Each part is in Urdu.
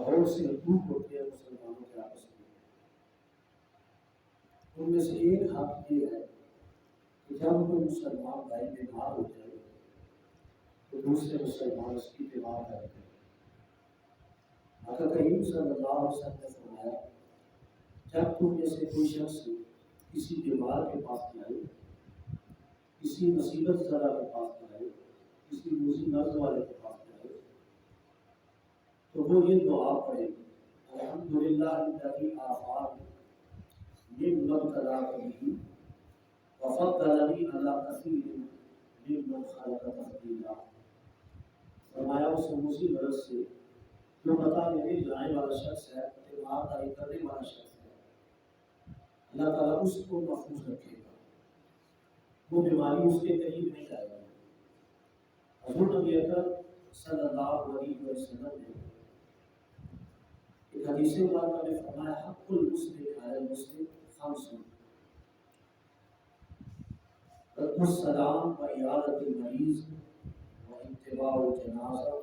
بہت سے حقوق ہوتے ہیں مسلمانوں کے آپس میں. ان میں سے ایک حق یہ ہے کہ جب کوئی مسلمان بھائی بیمار ہو جائے تو دوسرے مسلمان اس کی دعا کرتے ہیں. آقا کریم صلی اللہ علیہ وسلم نے فرمایا جب تم میں سے کوئی شخص کسی بیمار کے پاس جائے، کسی مصیبت زدہ کے پاس جائے، کسی روزی مرض والے کے پاس جائے تو وہ یہ دعا پڑھے الحمدللہ الذی عافانی مما ابتلاک بہ وفضلنی علی کثیر ممن خلق تفضیلا. فرمایا اس موسی مرض سے جو بتا دینے جانے والا شخص ہے، بیمار داری کرنے والا شخص ہے، اللہ تعالیٰ اس کو محفوظ رکھے گا، وہ بیماری اس کے قریب نہیں جائے گی. حضور نبی اکرم صلی اللہ علیہ وسلم نے ایک حدیث مبارکہ میں فرمایا حق المسلم علی المسلم خمس رد السلام و عیادت المریض و اتباع الجنازہ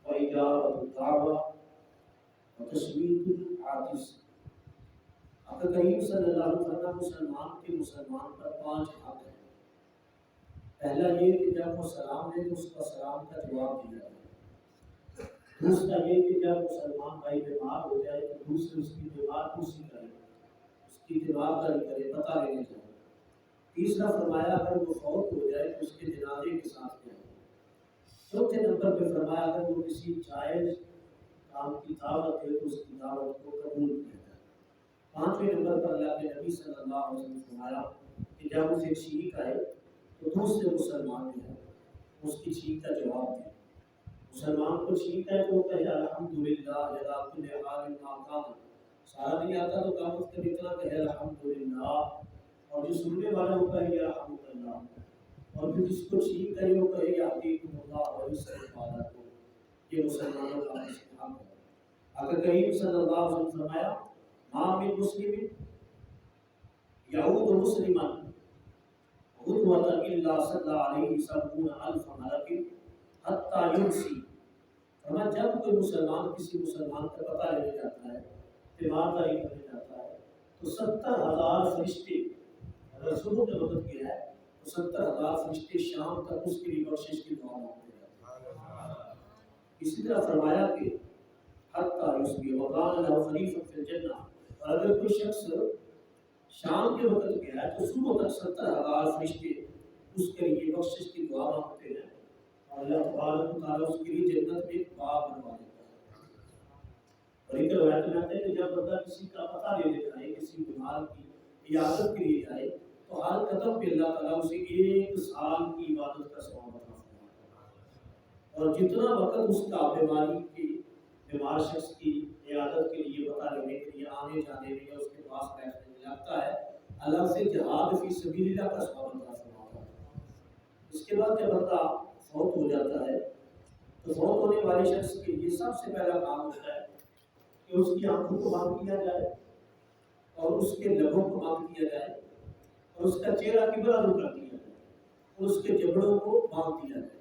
و اجابت الدعوہ و تشمیت العاطس. آقا کریم صلی اللہ علیہ وسلم مسلمان کے مسلمان پر 5 حق ہیں. پہلا یہ کہ جب وہ سلام دے تو اس کا سلام کا جواب دیا جائے. دوسرا یہ کہ جب مسلمان بھائی بیمار ہو جائے تو دوسرے اس کی بیمار پرسی کرے، اس کی تیمارداری کرے، پتہ لینے جائے. تیسرا فرمایا اگر وہ فوت ہو جائے تو اس کے جنازے کے ساتھ جائے. چوتھے نمبر پہ فرمایا اگر وہ کسی جائز کام کی دعوت ہے تو اس کی دعوت کو قبول کیا جائے. 5ویں نمبر پر اللہ کے نبی صلی اللہ علیہ وسلم نے فرمایا کہ جب اسے چھینک آئے تو دوسرے مسلمان جو ہے اس کی چھینک کا جواب دے. مسلمان کو چھینک آئے تو وہ کہے الحمدللہ علی کل حال ما کان. سارا نہیں آتا تو کام اس کے اتنا کہے الحمدللہ، اور جو سننے والا وہ کہے الحمدللہ، اور پھر جس کو چھینک کرے وہ کہے یہدیکم اللہ و یصلح بالکم. یہ مسلمانوں کا حق ہے. آقا کریم صلی اللہ علیہ وسلم فرمایا ما من مسلم یعود مسلما غدوۃ الا صلی علیہ 70,000 ملک حتی یمسی. فرمایا جب کوئی مسلمان کسی مسلمان کا پتہ لینے جاتا ہے، تیمارداری کرنے جاتا ہے تو 70,000 فرشتے، اگر صبح کے وقت کیا ہے تو 70,000 فرشتے شام تک اس کے لیے بخشش کی دعا مانگتے ہیں. اسی طرح فرمایا کہ حتی یصبح وکان له خلیفۃ فی الجنہ. اور اگر کوئی شخص شام کے وقت گیا ہے تو صبح تک 70,000 فرشتے اس کے لیے بخشش کی دعا مانگتے ہیں اور اللہ تبارک و تعالیٰ اس کے لیے جنت میں ایک باب بنوا دیتا ہے. اور ایک روایت میں آتا ہے کہ جب بندہ کسی کا پتہ لینے جائے، کسی بیمار کی عیادت کے لیے جائے تو ہر قدم پہ اللہ تعالیٰ اسے 1 سال کی عبادت کا ثواب عطا فرماتا ہے. اور جتنا وقت اس کا بیماری کی بیمار شخص کی عیادت کے لیے پتہ لینے کے لیے آنے جانے میں یا اس کے پاس بیٹھنے میں لگتا ہے، اللہ سے جہاد فی سبیل اللہ کا ثواب عطا فرماتا ہے. اس کے بعد جب بندہ فوت ہو جاتا ہے تو فوت ہونے والے شخص کے لیے سب سے پہلا کام ہوتا ہے کہ اس کی آنکھوں کو بند کیا جائے اور اس کے لبوں کو بند کیا جائے اور اس کا چہرہ قبلہ رخ کر دیا جائے اور اس کے جبڑوں کو باندھ دیا جائے.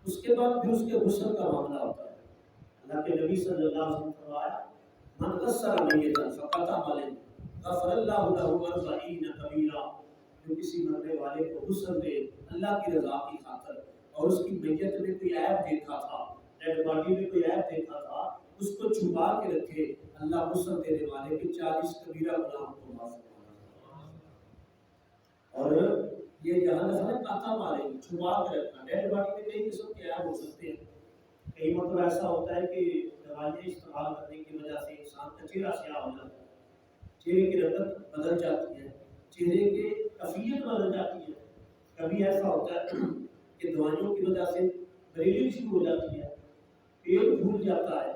اس کے بعد پھر اس کے غسل کا معاملہ ہوتا ہے. اللہ کے نبی صلی اللہ علیہ وسلم نے فرمایا من غسل میتا فقط عمل غفر اللہ له 40 کبیرہ. جو کسی مرنے والے کو غسل دے اللہ کی رضا کی خاطر اور اس کی میت میں کوئی عیب دیکھا تھا، ڈیڈ باڈی میں کوئی عیب دیکھا تھا، اس کو چھپا کے رکھے، اللہ غسل دینے والے کے 40 کبیرہ گناہوں کو معاف فرمائے. اور یہ جہاں نفل قاطع مارے چھپا کے رکھنا. ڈیڈ باڈی میں کئی قسم کے عیب ہو سکتے ہیں. کئی مطلب ایسا ہوتا ہے کہ دوائیں استعمال کرنے کی وجہ سے انسان کا چہرہ سیاہ ہو جاتا ہے، چہرے کی رنگت بدل جاتی ہے، چہرے کی کیفیت بدل جاتی ہے. کبھی ایسا ہوتا ہے کہ دوائیوں کی وجہ سے بریلی شروع ہو جاتی ہے، پیٹ پھول جاتا ہے.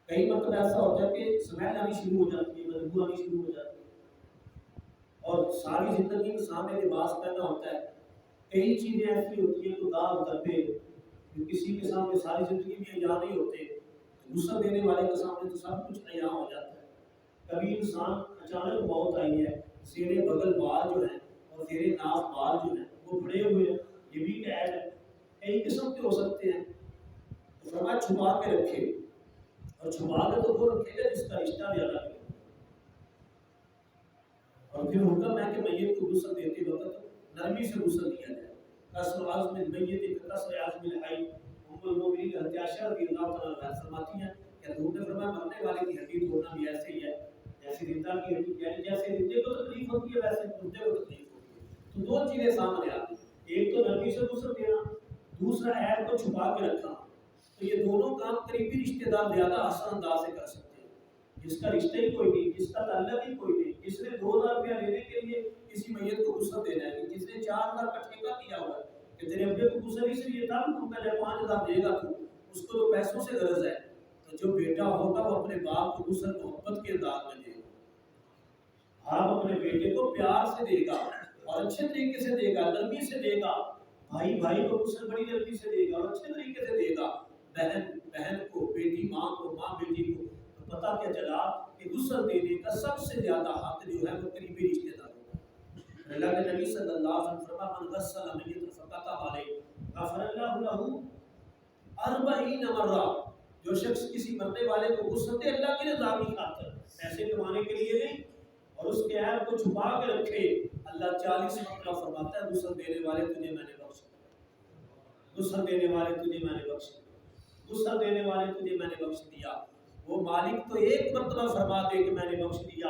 کئی مطلب ایسا ہوتا ہے کہ سمیل آنی شروع ہو جاتی ہے، بدبو آنی شروع ہو جاتی ہے. اور ساری زندگی انسان میں لباس پہنا ہوتا ہے. کئی چیزیں ایسی ہوتی ہیں تو داغ دھبے جو کسی کے سامنے ساری زندگی میں عیاں نہیں ہوتے، غسل دینے والے کے سامنے تو سب کچھ عیاں ہو جاتا ہے. کبھی انسان اچانک موت آئی ہے، زیر بغل بال جو ہیں اور زیر ناف بال جو ہیں وہ بڑے ہوئے ہیں، یہ بھی ایک عیب ہے. کئی قسم کے ہو سکتے ہیں. تو فرمایا چھپا کے رکھے، اور چھپا کے تو وہ رکھے گا جس کا رشتہ زیادہ ہے، اور پھر حکم ہے کہ میت کو غسل دیتے وقت نرمی سے غسل دیا جائے۔ قصر عظم المیت قصر عظم الحی، ام المؤمنین حضرت عائشہ رضی اللہ تعالیٰ عنہا فرماتی ہیں کہ حضور نے فرمایا مرنے والے کی ہڈی توڑنا بھی ایسے ہی ہے جیسے زندہ کی ہڈی، یعنی جیسے زندے کو تکلیف ہوتی ہے ویسے مردے کو تکلیف ہوتی ہے۔ تو دو چیزیں سامنے آتی ہیں، ایک تو نرمی سے غسل دینا، دوسرا عیب کو چھپا کے رکھنا۔ تو یہ دونوں کام قریبی رشتہ دار زیادہ آسان انداز سے کر سکتے ہیں، جس کا رشتہ ہی کوئی نہیں، جس کا تعلق ہی کوئی نہیں، جس نے 2000 روپیہ لینے کے لیے کسی میت کو غسل دینا ہے، جس نے 4000 کا ٹھیکہ کیا ہوا ہے کہ تیرے ابے کو غسل اس لیے تھا تو پہلے 5000 دے گا، تو اس کو تو پیسوں سے غرض ہے، تو جو بیٹا ہوگا وہ اپنے باپ کو غسل محبت کے انداز میں دے گا، آپ اپنے بیٹے کو پیار سے دے گا اور اچھے طریقے سے دے گا، نرمی سے دے گا، بھائی بھائی کو غسل بڑی نرمی سے دے گا اور اچھے طریقے سے دے گا، بہن بہن کو، بیٹی ماں کو، ماں بیٹی کو۔ تو پتہ کیا چلا کہ غسل دینے کا سب سے زیادہ حق جو ہے وہ قریبی رشتہ داروں کا۔ اللہ کے نبی صلی اللہ علیہ وسلم فرمایا من غسل میتا فکتب علیہ غفر اللہ لہ 40 مرہ، جو شخص کسی مرنے والے کو غسل دے اللہ کی رضا کی خاطر، پیسے کمانے کے لیے نہیں، اور اس کے عیب کو چھپا کے رکھے، اللہ 40 مرتبہ فرماتا ہے غسل دینے والے تجھے میں نے بخش دیا، غسل دینے والے تجھے میں نے بخش دیا، غسل دینے والے تجھے میں نے بخش دیا۔ وہ مالک تو ایک مرتبہ فرما دے کہ میں نے بخش دیا،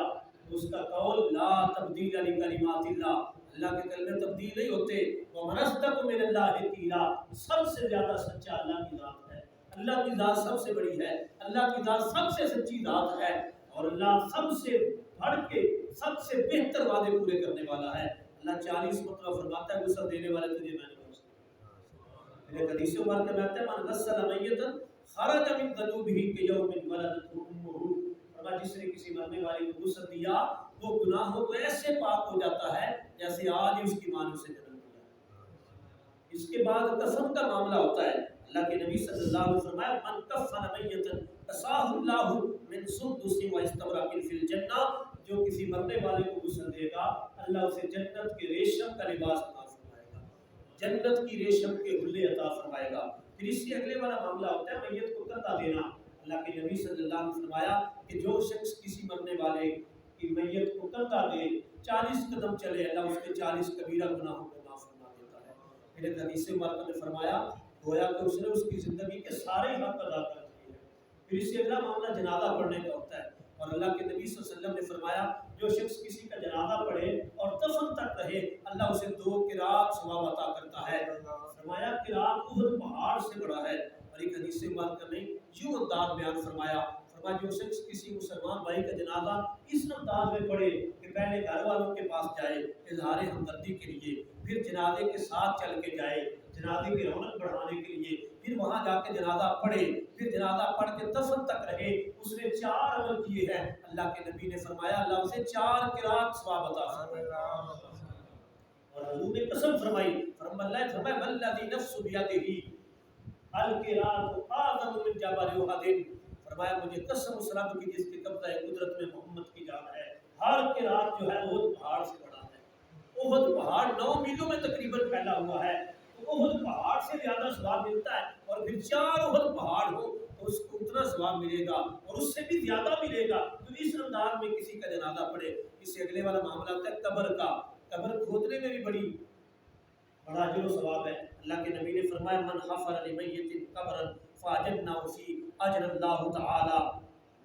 اس کا قول لا تبدیل لکلمات اللہ، اللہ کے کلمے تبدیل نہیں ہوتے، ومن اصدق من اللہ قیلا، سب سے زیادہ سچا اللہ کی ذات ہے، اللہ کی ذات سب سے بڑی ہے، اللہ کی ذات سب سے سچی ذات ہے، اور اللہ سب سے بڑھ کے سب سے بہتر وعدے پورے کرنے والا ہے۔ اللہ 40 مرتبہ فرماتا ہے غسل دینے والے تجھے میں نے بخش دیا۔ میرے حدیث مبارکہ میں آتا ہے من غسل میتا خرج من ذنوبہ کیوم ولدته امہ، فرمایا جس نے کسی مرنے والے کو غسل دیا وہ گناہوں کو ایسے پاک ہو جاتا ہے جیسے آج ہی اس کی ماں نے اسے جنم دیا۔ اس کے بعد کفن کا معاملہ ہوتا ہے، اللہ کے نبی صلی اللہ علیہ وسلم فرمایا من کفن میتا کساہ اللہ من سندس و استبرق فی الجنہ، جو کسی مرنے والے کو غسل دے گا اللہ اسے جنت کے ریشم کا لباس عطا فرمائے گا، جنت کی ریشم کے حلے عطا فرمائے گا۔ پھر اس سے اگلے والا معاملہ ہوتا ہے میت کو کندھا دینا۔ اللہ کے نبی صلی اللہ علیہ وسلم نے فرمایا کہ جو شخص کسی مرنے والے کی میت کو کندھا دے 40 قدم چلے اللہ اس کے 40 کبیرہ گناہوں کو معاف فرما دیتا ہے۔ پھر ایک حدیث مبارکہ میں فرمایا گویا کہ اس نے اس کی زندگی کے سارے حق ادا کر دیے۔ پھر اس سے اگلا معاملہ جنازہ پڑھنے کا ہوتا ہے، اور اللہ کے نبی صلی اللہ علیہ وسلم نے فرمایا جو شخص کسی کا جنازہ پڑھے اور دفن تک رہے اللہ اسے 2 قرات ثواب عطا کرتا ہے۔ فرمایا قرات احد پہاڑ سے بڑا ہے، اور ایک حدیث مبارکہ میں یوں انداز بیان فرمایا جو شخص کسی مسلمان بھائی کا جنازہ اس انداز میں پڑھے کہ پہلے گھر والوں کے پاس جائے اظہار ہمدردی کے لیے، پھر جنازے کے ساتھ چل کے جائے جنازے کی رونق بڑھانے کے لیے، پھر وہاں جا کے جنازہ پڑھے، پھر جنازہ پڑھ کے دفن تک رہے، اس نے 4 عمل کیے ہیں، اللہ کے نبی نے فرمایا اللہ اسے 4 قرات ثواب عطا فرمائے۔ اور حضور نے قسم فرمائی، فرمایا والذی نفس بیدہ القرات اعظم من جبل احد، فرمایا مجھے قسم اس رب کی جس کے قبضہ قدرت میں محمد کی جان ہے، ہر قرات جو ہے احد پہاڑ سے بڑا ہے۔ احد پہاڑ 9 میلوں میں تقریباً پھیلا ہوا ہے، تو احد پہاڑ سے زیادہ ثواب ملتا ہے، اور پھر 4 احد پہاڑ ہو تو اس کو اتنا ثواب ملے گا اور اس سے بھی زیادہ ملے گا۔ تو اس انداز میں کسی کا جنازہ پڑھے۔ اس سے اگلے والا معاملہ ہوتا ہے قبر کا، قبر کھودنے میں بھی بڑا اجر و ثواب ہے۔ اللہ کے نبی نے فرمایا من حفر لمیت قبرا فاجرنا فی اجر اللہ تعالی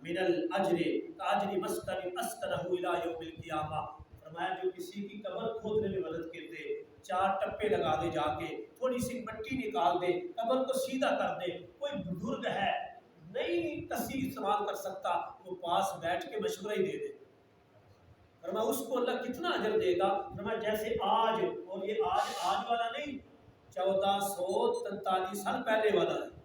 من الاجر کاجر مسکن اسکنہ الی یوم القیامہ، فرمایا جو کسی کی قبر کھودنے میں مدد کر دے، 4 ٹپے لگا دے، جا کے تھوڑی سی مٹی نکال دے، قبر کو سیدھا کر دے، کوئی بزرگ ہے نہیں کسی استعمال کر سکتا، وہ پاس بیٹھ کے مشورہ ہی دے دے، فرمایا اس کو اللہ کتنا اجر دے گا، فرمایا جیسے آج، اور یہ آج والا نہیں 1443 سال پہلے والا ہے،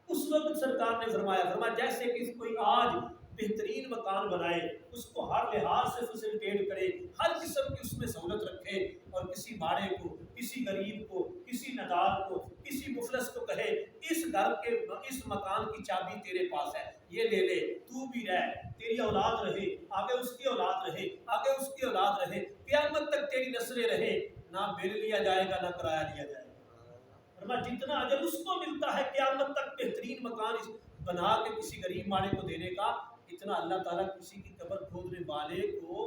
اس وقت سرکار نے فرمایا جیسے کہ کوئی آج بہترین مکان بنائے، اس کو ہر لحاظ سے فیسلٹیٹ کرے، ہر قسم کی اس میں سہولت رکھے، اور کسی ماڑے کو، کسی غریب کو، کسی ندار کو، کسی مفلس کو کہے اس گھر کے اس مکان کی چابی تیرے پاس ہے، یہ لے لے، تو بھی رہ، تیری اولاد رہے، آگے اس کی اولاد رہے، آگے اس کی اولاد رہے، قیامت تک تیری نسلیں رہے، نہ بل لیا جائے گا نہ کرایہ لیا جائے گا۔ جتنا اجر اس کو ملتا ہے قیامت تک بہترین مکان بنا کے کسی غریب ماڑے کو دینے کا، اتنا اللہ تعالیٰ کسی کی قبر کھودنے والے کو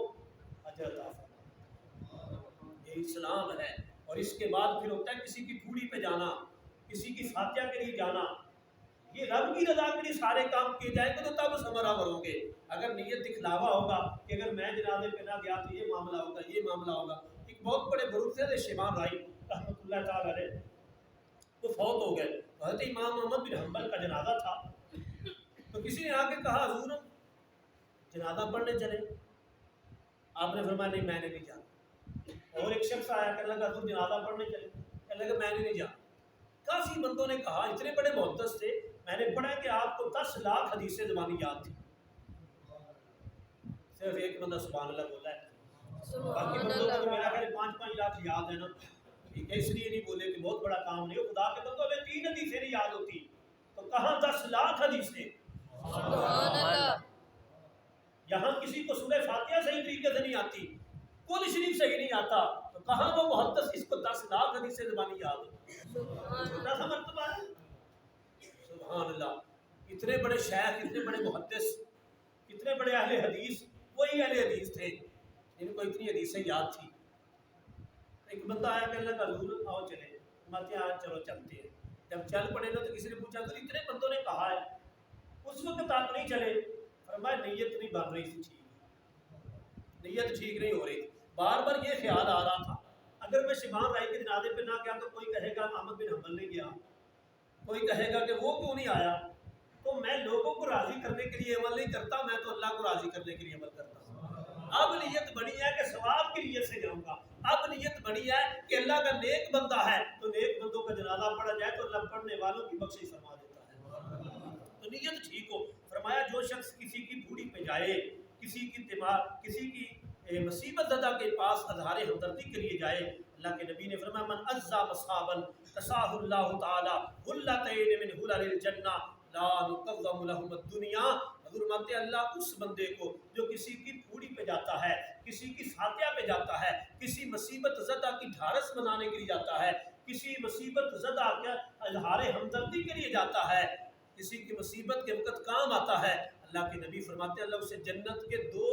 اجر عطا فرماتا ہے۔ یہ اسلام ہے۔ اور اس کے بعد پھر ہوتا ہے کسی کی ٹھوڑی پہ جانا، کسی کی فاتحہ کے لیے جانا، یہ رب کی رضا کے لیے سارے کام کیے جائیں گے تو تب ثمرہ ہوں گے۔ اگر نیت دکھلاوا ہوگا کہ اگر میں جنازے پہ نہ گیا تو یہ معاملہ ہوگا، یہ معاملہ ہوگا۔ ایک بہت بڑے بزرگ تھے شیبان رائی رحمۃ اللہ تعالی علیہ، وہ فوت ہو گئے۔ حضرت امام احمد بن حنبل کا جنازہ تھا، تو کسی نے آ کے کہا حضور جنازہ پڑھنے چلے، آپ نے فرمایا نہیں میں نے نہیں جانا۔ اور ایک شخص آیا کہنے لگا حضور جنازہ پڑھنے چلے، کہنے لگا میں نے نہیں جانا۔ کافی بندوں نے کہا، اتنے بڑے محدث تھے، میں نے پڑھا کہ آپ کو 10 لاکھ حدیثیں زبانی یاد تھی، صرف ایک بندہ سبحان اللہ بولا ہے، باقی بندوں کو میرا خیال 5-5 لاکھ یاد ہے نا، ٹھیک ہے، اس لیے نہیں بولے کہ بہت بڑا کام نہیں ہو، خدا کے بندوں میں 3 حدیثیں نہیں یاد ہوتی تو کہاں 10 لاکھ حدیثیں۔ سبحان اللہ۔ یہاں کسی کو سورہ فاتحہ صحیح طریقے سے نہیں آتی، کل شریف صحیح نہیں آتا، تو کہاں وہ محدث اس کو 10 لاکھ حدیثیں زبانی یاد ہو۔ چھوٹا سا مرتبہ ہے۔ سبحان اللہ۔ اتنے بڑے شیخ، اتنے بڑے محدث، اتنے بڑے اہل حدیث، وہی اہل حدیث تھے جن کو اتنی حدیثیں یاد تھی۔ ایک بندہ آیا کہ اللہ کا حضور آؤ چلے، ہمارے یہاں چلو چلتے ہیں۔ جب چل پڑے نا تو کسی نے پوچھا کہ اتنے بندوں نے کہا ہے، اس وقت آپ نہیں چلے؟ فرمایا نیت نہیں بن رہی تھی، نیت ٹھیک نہیں ہو رہی تھی۔ بار بار یہ خیال آ رہا تھا اگر میں شیبان رائی کے جنازے پہ نہ گیا تو کوئی کہے گا احمد بن حنبل نہیں گیا، کوئی کہے گا کہ وہ کیوں نہیں آیا، تو میں لوگوں کو راضی کرنے کے لیے عمل نہیں کرتا، میں تو اللہ کو راضی کرنے کے لیے عمل کرتا ہوں۔ اب نیت بنی ہے کہ ثواب کی نیت سے جاؤں گا، اب نیت بنی ہے کہ اللہ کا نیک بندہ ہے تو نیک بندوں کا جنازہ پڑھا جائے تو اللہ پڑھنے والوں کی بخشش فرما دیتا ہے، تو نیت ٹھیک ہو۔ فرمایا جو شخص کسی کی بوڑھی پہ جائے، کسی کی مصیبت زدہ کے پاس اظہار ہمدردی کے لیے جائے، اللہ کے نبی نے فرمایا من عزا مصابا کساہ اللہ تعالی حلتین من حلل الجنہ لا نقوم لهم الدنیا۔ حضور مانتے اللہ اس بندے کو جو کسی کی پھوڑی پہ جاتا ہے، کسی کی فاتحہ پہ جاتا ہے، کسی مصیبت زدہ کی ڈھارس بنانے کے لیے جاتا ہے، کسی مصیبت زدہ کے اظہار ہمدردی کے لیے جاتا ہے، کسی کی مصیبت کے وقت کام آتا ہے، اللہ کے نبی فرماتے ہیں اللہ اسے جنت کے 2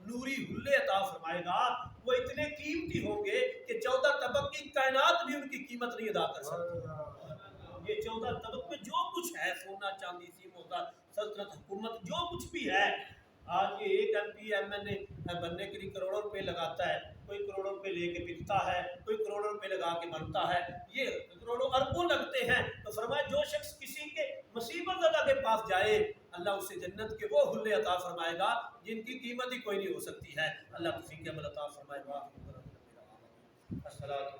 نوری حلے عطا فرمائے گا، وہ اتنے قیمتی ہوں گے کہ 14 طبق کی کائنات بھی ان کی قیمت نہیں ادا کر سکتی۔ یہ 14 طبق میں جو کچھ ہے، سونا چاندی سیموزہ سلطنت حکومت جو کچھ بھی ہے، آج یہ ایک MP بننے کے لیے کروڑوں روپے لگاتا ہے، کوئی کروڑوں روپے لے کے بکتا ہے، کوئی کروڑوں روپے لگا کے بنتا ہے، یہ کروڑوں اربوں لگتے ہیں۔ تو فرمایا جو شخص کسی کے مصیبت زدہ کے پاس جائے اللہ اسے جنت کے وہ حلے عطا فرمائے گا جن کی قیمت ہی کوئی نہیں ہو سکتی ہے۔ اللہ توفیق عمل عطا فرمائے گا۔